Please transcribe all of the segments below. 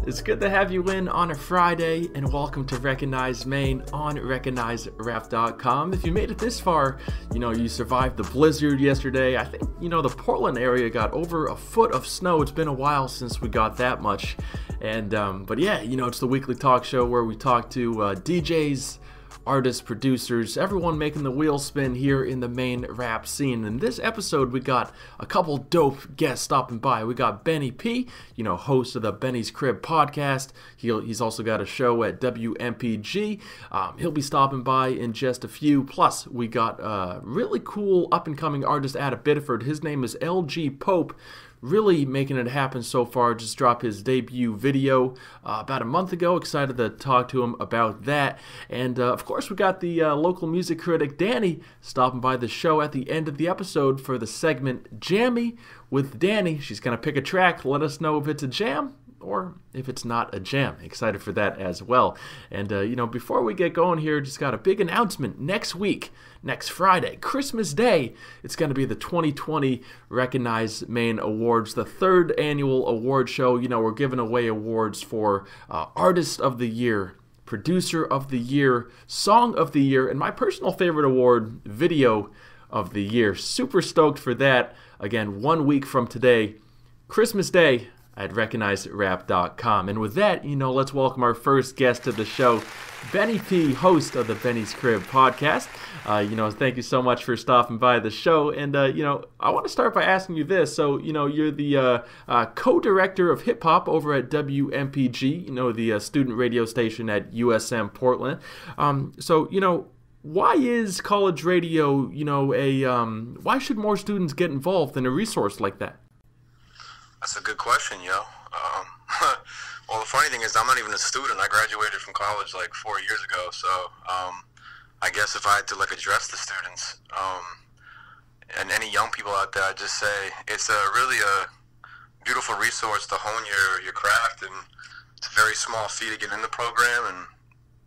It's good to have you in on a Friday, and welcome to Recognize Maine on RecognizeRap.com. If you made it this far, you survived the blizzard yesterday. I think, the Portland area got over a foot of snow. It's been a while since we got that much. And, but yeah, it's the weekly talk show where we talk to DJs, artists, producers, everyone making the wheels spin here in the Maine rap scene. In this episode, we got a couple dope guests stopping by. We got Benny P, host of the Benny's Crib podcast. He's also got a show at WMPG. He'll be stopping by in just a few. Plus, we got a really cool up-and-coming artist out of Biddeford. His name is LG Pope. Really making it happen so far. Just dropped his debut video about a month ago. Excited to talk to him about that. And of course, we got the local music critic Danny stopping by the show at the end of the episode for the segment Jammy with Danny. She's going to pick a track, let us know if it's a jam or if it's not a jam. Excited for that as well. And, before we get going here, just got a big announcement. Next week, next Friday, Christmas Day, it's going to be the 2020 Recognize Maine Awards, the third annual award show. We're giving away awards for Artist of the Year, Producer of the Year, Song of the Year, and my personal favorite award, Video of the Year. Super stoked for that. Again, 1 week from today, Christmas Day, at RecognizeRap.com. And with that, let's welcome our first guest of the show, Benny P, host of the Benny's Crib podcast. Thank you so much for stopping by the show. And, I want to start by asking you this. So, you're the co-director of hip-hop over at WMPG, the student radio station at USM Portland. Why is college radio, why should more students get involved in a resource like that? That's a good question, yo. Well, the funny thing is I'm not even a student. I graduated from college like 4 years ago. So I guess if I had to address the students and any young people out there, I'd just say it's really a beautiful resource to hone your craft. And it's a very small fee to get in the program, and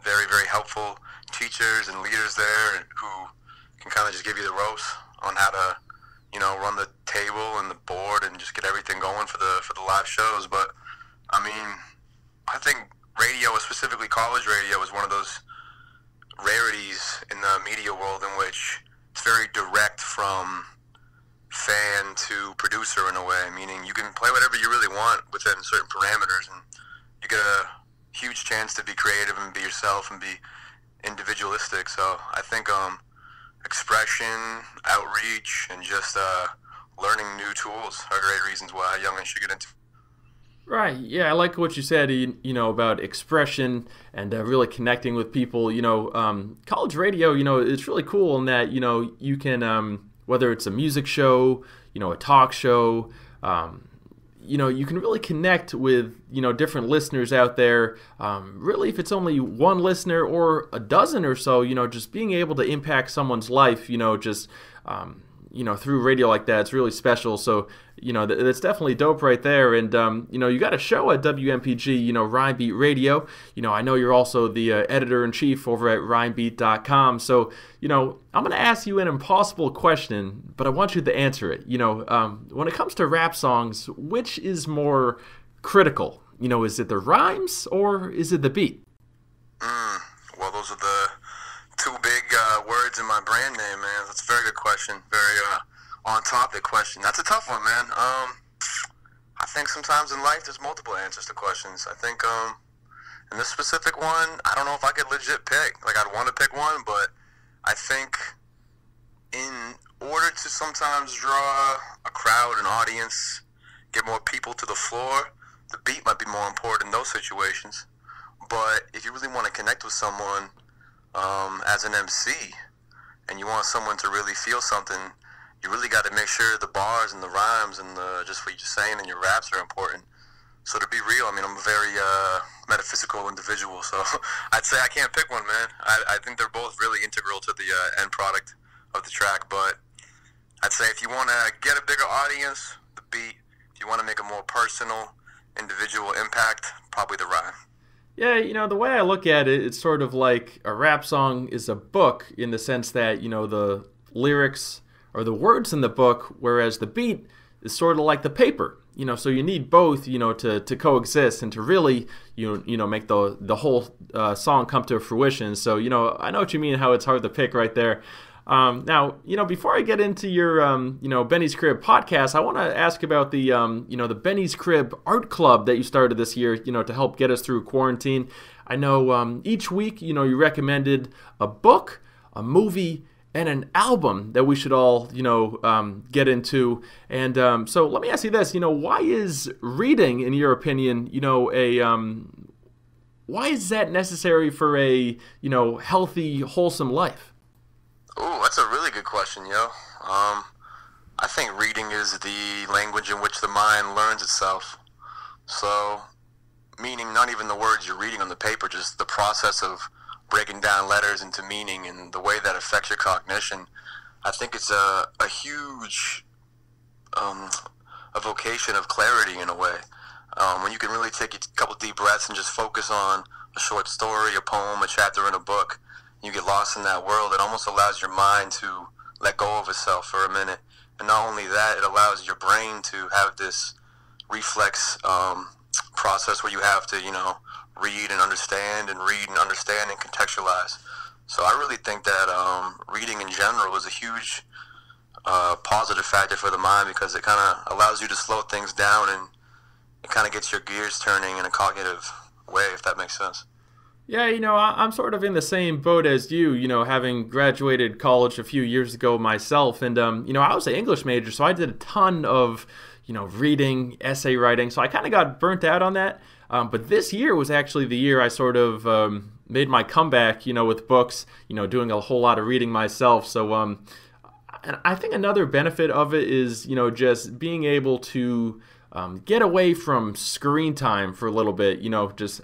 very, very helpful teachers and leaders there who can kind of just give you the ropes on how to run the table and the board and just get everything going for the live shows. But I think radio, specifically college radio, is one of those rarities in the media world in which it's very direct from fan to producer in a way, meaning you can play whatever you really want within certain parameters, and you get a huge chance to be creative and be yourself and be individualistic. So I think expression, outreach, and just learning new tools are great reasons why youngins should get into. Right. Yeah, I like what you said, about expression and really connecting with people. College radio, it's really cool in that, you can, whether it's a music show, a talk show, you can really connect with, different listeners out there. Really, if it's only one listener or a dozen or so, just being able to impact someone's life, through radio like that, it's really special. So, that's definitely dope right there. And, you got a show at WMPG, Rhyme Beat Radio. I know you're also the editor-in-chief over at rhymebeat.com. So, I'm going to ask you an impossible question, but I want you to answer it. When it comes to rap songs, which is more critical? Is it the rhymes or is it the beat? Well, those are the two big words in my brand name, man. That's a very good question. Very on-topic question. That's a tough one, man. I think sometimes in life there's multiple answers to questions. I think in this specific one, I don't know if I could legit pick. I'd want to pick one, but I think in order to sometimes draw a crowd, an audience, get more people to the floor, the beat might be more important in those situations. But if you really want to connect with someone as an MC, and you want someone to really feel something, you really got to make sure the bars and the rhymes and just what you're saying and your raps are important. So to be real, I'm a very metaphysical individual, so I'd say I can't pick one, man. I think they're both really integral to the end product of the track, but I'd say if you want to get a bigger audience, the beat. If you want to make a more personal, individual impact, probably the rhyme. Yeah, the way I look at it, it's sort of like a rap song is a book in the sense that, the lyrics are the words in the book, whereas the beat is sort of like the paper so you need both, to coexist and to really, make the whole song come to fruition. So, I know what you mean, how it's hard to pick right there. Now, before I get into your, Benny's Crib podcast, I want to ask about the, the Benny's Crib Art Club that you started this year, to help get us through quarantine. I know each week, you recommended a book, a movie, and an album that we should all, get into. And so let me ask you this, why is reading, in your opinion, why is that necessary for a, healthy, wholesome life? Oh, that's a really good question, yo. I think reading is the language in which the mind learns itself. So, meaning not even the words you're reading on the paper, just the process of breaking down letters into meaning and the way that affects your cognition. I think it's a huge evocation of clarity in a way. When you can really take a couple deep breaths and just focus on a short story, a poem, a chapter in a book, you get lost in that world. It almost allows your mind to let go of itself for a minute. And not only that, it allows your brain to have this reflex process where you have to, read and understand and contextualize. So I really think that reading in general is a huge positive factor for the mind, because it kind of allows you to slow things down, and it kind of gets your gears turning in a cognitive way, if that makes sense. Yeah, I'm sort of in the same boat as you, having graduated college a few years ago myself. And, I was an English major, so I did a ton of, reading, essay writing. So I kind of got burnt out on that. But this year was actually the year I sort of made my comeback, with books, doing a whole lot of reading myself. So and I think another benefit of it is, just being able to get away from screen time for a little bit, just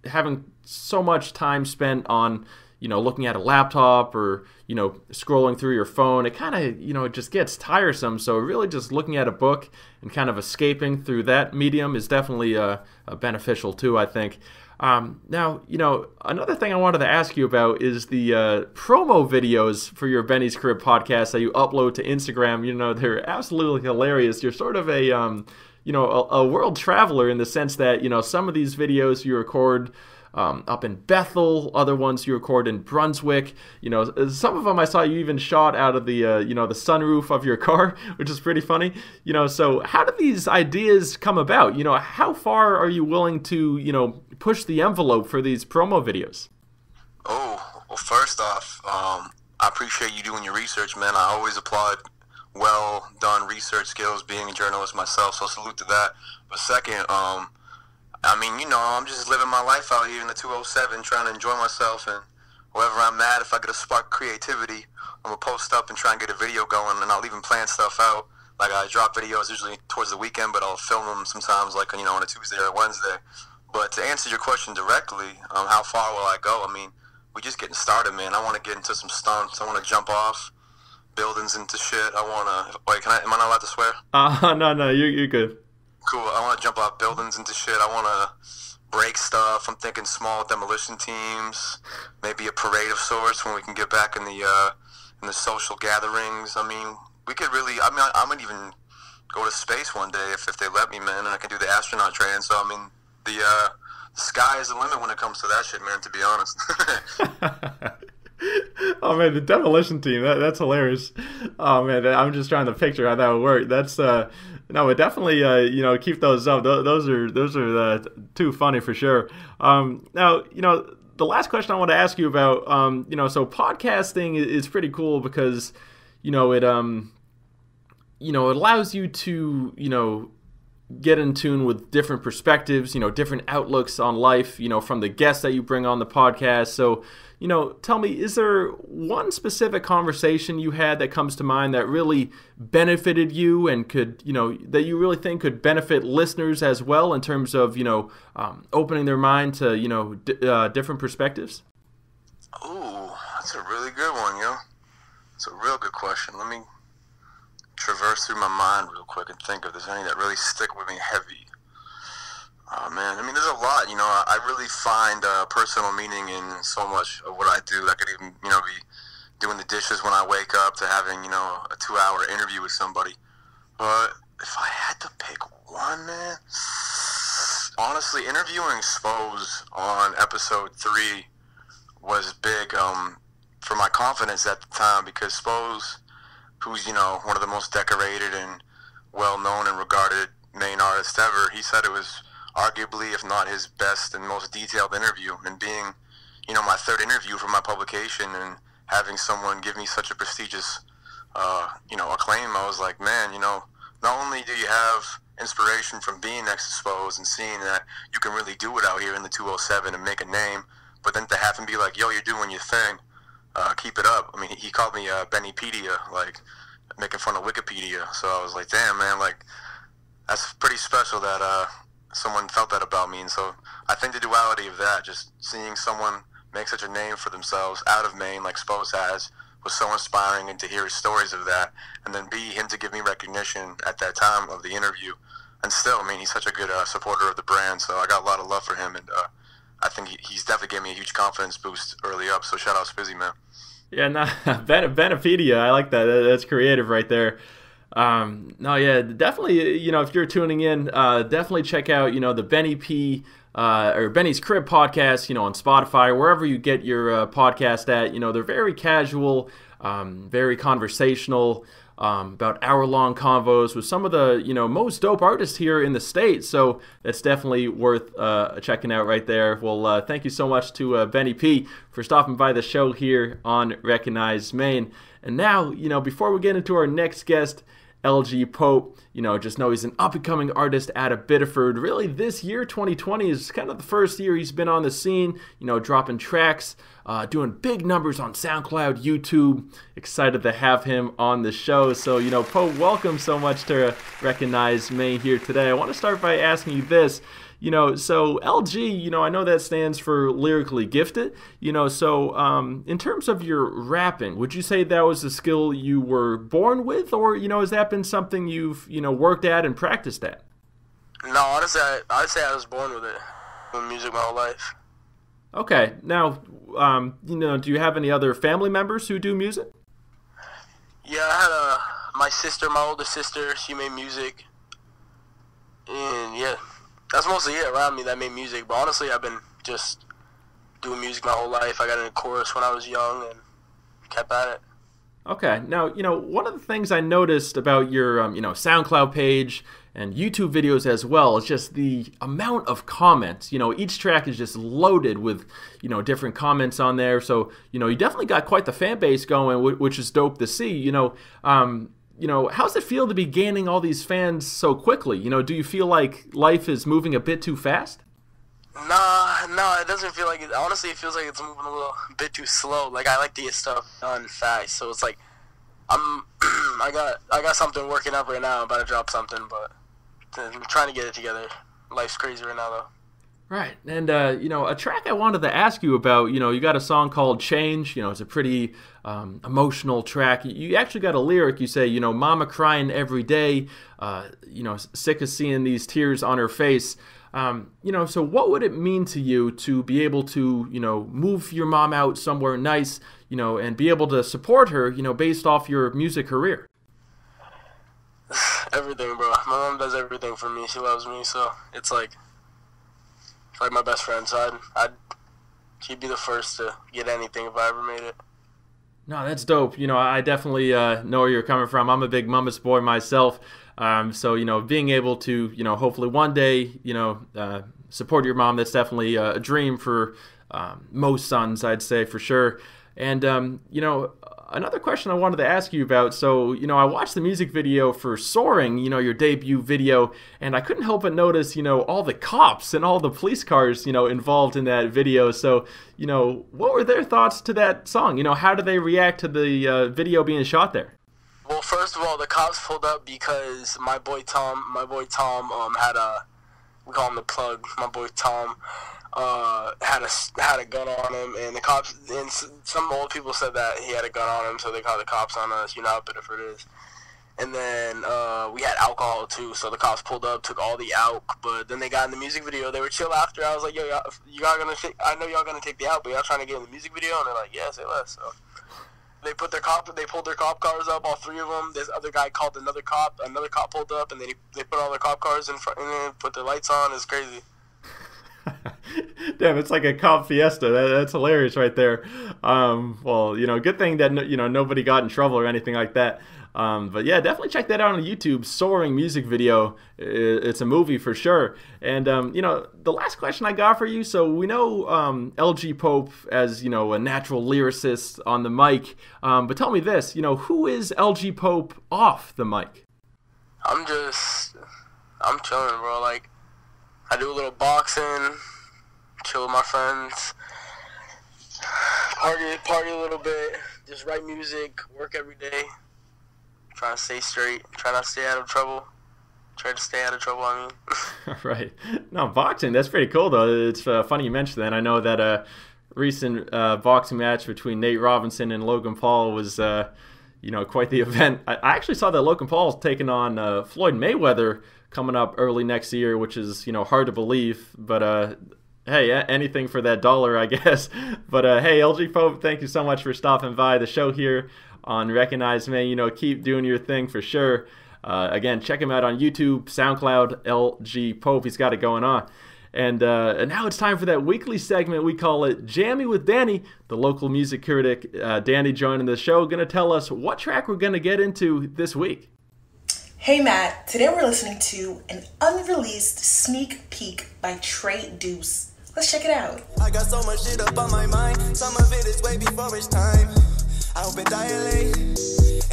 having so much time spent on, looking at a laptop or, scrolling through your phone. It kind of, it just gets tiresome. So really just looking at a book and kind of escaping through that medium is definitely beneficial too, I think. Now, another thing I wanted to ask you about is the promo videos for your Benny's Crib podcast that you upload to Instagram. They're absolutely hilarious. You're sort of a world traveler in the sense that, some of these videos you record up in Bethel, other ones you record in Brunswick. Some of them I saw you even shot out of the the sunroof of your car, which is pretty funny. So how do these ideas come about? How far are you willing to push the envelope for these promo videos? Oh, well, first off, I appreciate you doing your research, man. I always applaud well done research skills, being a journalist myself, so salute to that. But second, I'm just living my life out here in the 207, trying to enjoy myself, and wherever I'm at, if I get a spark of creativity, I'm going to post up and try and get a video going, and I'll even plan stuff out. Like, I drop videos usually towards the weekend, but I'll film them sometimes, like, on a Tuesday or a Wednesday. But to answer your question directly, how far will I go? We're just getting started, man. I want to get into some stunts. I want to jump off buildings into shit. Am I not allowed to swear? No, you're good. Cool. I want to jump off buildings into shit. I want to break stuff. I'm thinking small demolition teams, maybe a parade of sorts when we can get back in the social gatherings. We could really. I might even go to space one day if they let me, man, and I can do the astronaut training. So the sky is the limit when it comes to that shit, man. To be honest. Oh man, the demolition team, that's hilarious. Oh man, I'm just trying to picture how that would work. That's no, but definitely keep those up. Those are too funny for sure. Now, the last question I want to ask you about, so podcasting is pretty cool because it allows you to get in tune with different perspectives, different outlooks on life, from the guests that you bring on the podcast. So tell me, is there one specific conversation you had that comes to mind that really benefited you and could, that you really think could benefit listeners as well in terms of, opening their mind to, different perspectives? Ooh, that's a really good one, yo. It's a real good question. Let me traverse through my mind real quick and think if there's any that really stick with me heavy. Oh man, there's a lot. I really find personal meaning in so much of what I do. I could even, be doing the dishes when I wake up to having, a 2-hour interview with somebody. But if I had to pick one, man, honestly, interviewing Spose on episode 3 was big for my confidence at the time, because Spose, who's, one of the most decorated and well-known and regarded Maine artists ever, he said it was arguably, if not his best and most detailed interview. And being, my third interview for my publication and having someone give me such a prestigious, acclaim, I was like, man, not only do you have inspiration from being next to Spose and seeing that you can really do it out here in the 207 and make a name, but then to have him be like, yo, you're doing your thing, keep it up. I mean, he called me Bennypedia, like making fun of Wikipedia. So I was like, damn, man, like that's pretty special that someone felt that about me. And so I think the duality of that, just seeing someone make such a name for themselves out of Maine like Spose has, was so inspiring, and to hear his stories of that, and then him to give me recognition at that time of the interview. And still, I mean, he's such a good supporter of the brand, so I got a lot of love for him, and I think he's definitely gave me a huge confidence boost early up, so shout out Spizzy, man. Yeah, no, Benepedia, I like that. That's creative right there. No, yeah, definitely, if you're tuning in, definitely check out, the Benny P, or Benny's Crib podcast, on Spotify, wherever you get your podcast at. They're very casual, very conversational, about hour-long convos with some of the, most dope artists here in the state. So that's definitely worth checking out right there. Well, thank you so much to Benny P for stopping by the show here on Recognize Maine. And now, before we get into our next guest, LG Pope, just know he's an up-and-coming artist out of Biddeford. Really, this year, 2020, is kind of the first year he's been on the scene, dropping tracks, doing big numbers on SoundCloud, YouTube. Excited to have him on the show. So, Pope, welcome so much to Recognize Maine here today. I want to start by asking you this. So LG, I know that stands for lyrically gifted, so in terms of your rapping, would you say that was a skill you were born with, or, has that been something you've, worked at and practiced at? No, honestly, I'd say I was born with it, with music my whole life. Okay. Now, do you have any other family members who do music? Yeah, I had my sister, my older sister, she made music, and yeah. That's mostly it around me that made music. But honestly, I've been just doing music my whole life. I got in a chorus when I was young and kept at it. Okay. Now, one of the things I noticed about your, SoundCloud page and YouTube videos as well is just the amount of comments. Each track is just loaded with, different comments on there. So, you definitely got quite the fan base going, which is dope to see. How's it feel to be gaining all these fans so quickly? Do you feel like life is moving a bit too fast? No, it doesn't feel like it. Honestly, it feels like it's moving a little bit too slow. Like, I like to get stuff done fast, so it's like I got something working up right now. I'm about to drop something, but I'm trying to get it together. Life's crazy right now, though. Right, and a track I wanted to ask you about, you got a song called Change, it's a pretty emotional track. You actually got a lyric, you say, mama crying every day, sick of seeing these tears on her face. So what would it mean to you to be able to, move your mom out somewhere nice, and be able to support her, based off your music career? Everything, bro. My mom does everything for me. She loves me, so it's like my best friend, so she'd be the first to get anything if I ever made it. No, that's dope. I definitely know where you're coming from. I'm a big mama's boy myself. So, being able to, hopefully one day, support your mom, that's definitely a dream for most sons, I'd say, for sure. And, another question I wanted to ask you about, so, I watched the music video for Soaring, your debut video, and I couldn't help but notice, all the cops and all the police cars, involved in that video. So, what were their thoughts to that song? How do they react to the video being shot there? Well, first of all, the cops pulled up because my boy Tom had we call him the plug, my boy Tom, had a gun on him, and the cops, and some old people said that he had a gun on him, so they called the cops on us. You know how Biddeford is. And then we had alcohol too, so the cops pulled up, took all the alk, but then they got in the music video. They were chill after. I was like, yo, y'all gonna take, I know y'all gonna take the alk, but y'all trying to get in the music video? And they're like, yeah, say less. So They pulled their cop cars up, all three of them. This other guy called another cop pulled up, and then they put all their cop cars in front and then put the lights on. It's crazy. Damn, it's like a cop fiesta. That's hilarious right there. Well, good thing that nobody got in trouble or anything like that. But yeah, definitely check that out on YouTube. Soaring music video. It's a movie for sure. And the last question I got for you. So we know LG Pope as a natural lyricist on the mic. But tell me this. Who is LG Pope off the mic? I'm chilling, bro. Like, I do a little boxing, chill with my friends, party a little bit, just write music, work every day, try to stay straight, try not to stay out of trouble. Try to stay out of trouble, I mean. Right. No, boxing, that's pretty cool, though. It's funny you mentioned that. I know that a recent boxing match between Nate Robinson and Logan Paul was, quite the event. I actually saw that Logan Paul's taking on Floyd Mayweather coming up early next year, which is, hard to believe. But, hey, anything for that dollar, I guess. But, hey, LG Pope, thank you so much for stopping by the show here on Recognize Maine. Keep doing your thing for sure. Again, check him out on YouTube, SoundCloud, LG Pope. He's got it going on. And now it's time for that weekly segment. We call it Jammy with Danny, the local music critic. Danny joining the show, going to tell us what track we're going to get into this week. Hey Matt, today we're listening to an unreleased sneak peek by Trey Deuce. Let's check it out. I got so much shit up on my mind. Some of it is way before it's time. I hope it dilate,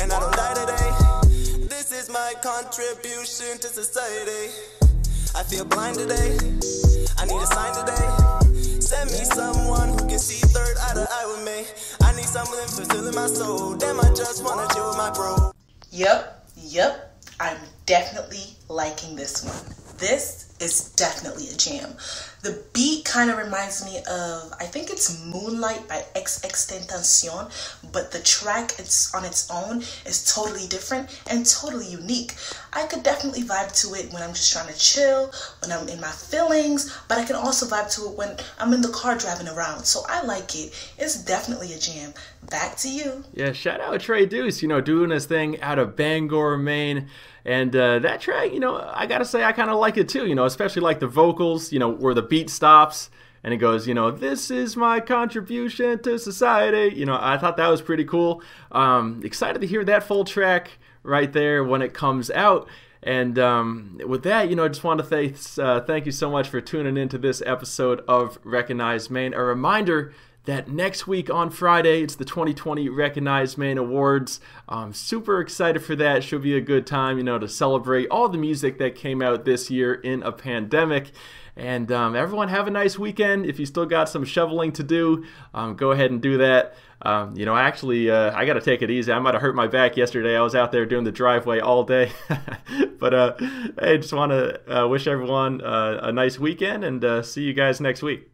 and I don't die today. This is my contribution to society. I feel blind today. I need a sign today. Send me someone who can see third eye to eye with me. I need someone fulfilling my soul. Damn, I just wanna chill with my bro. Yep. I'm definitely liking this one. This is definitely a jam. The beat kind of reminds me of, I think it's Moonlight by XXXTentacion, but the track on its own is totally different and totally unique. I could definitely vibe to it when I'm just trying to chill, when I'm in my feelings, but I can also vibe to it when I'm in the car driving around. So I like it. It's definitely a jam. Back to you. Yeah, shout out Trey Deuce, doing his thing out of Bangor, Maine. And that track, I gotta say I kind of like it too, especially like the vocals, where the beat stops and it goes, this is my contribution to society. I thought that was pretty cool. Excited to hear that full track right there when it comes out. And with that, I just want to thank you so much for tuning into this episode of Recognize Maine. A reminder that next week on Friday, it's the 2020 Recognize Maine Awards. I'm super excited for that. Should be a good time, to celebrate all the music that came out this year in a pandemic. And everyone have a nice weekend. If you still got some shoveling to do, go ahead and do that. I got to take it easy. I might have hurt my back yesterday. I was out there doing the driveway all day. But hey, just want to wish everyone a nice weekend and see you guys next week.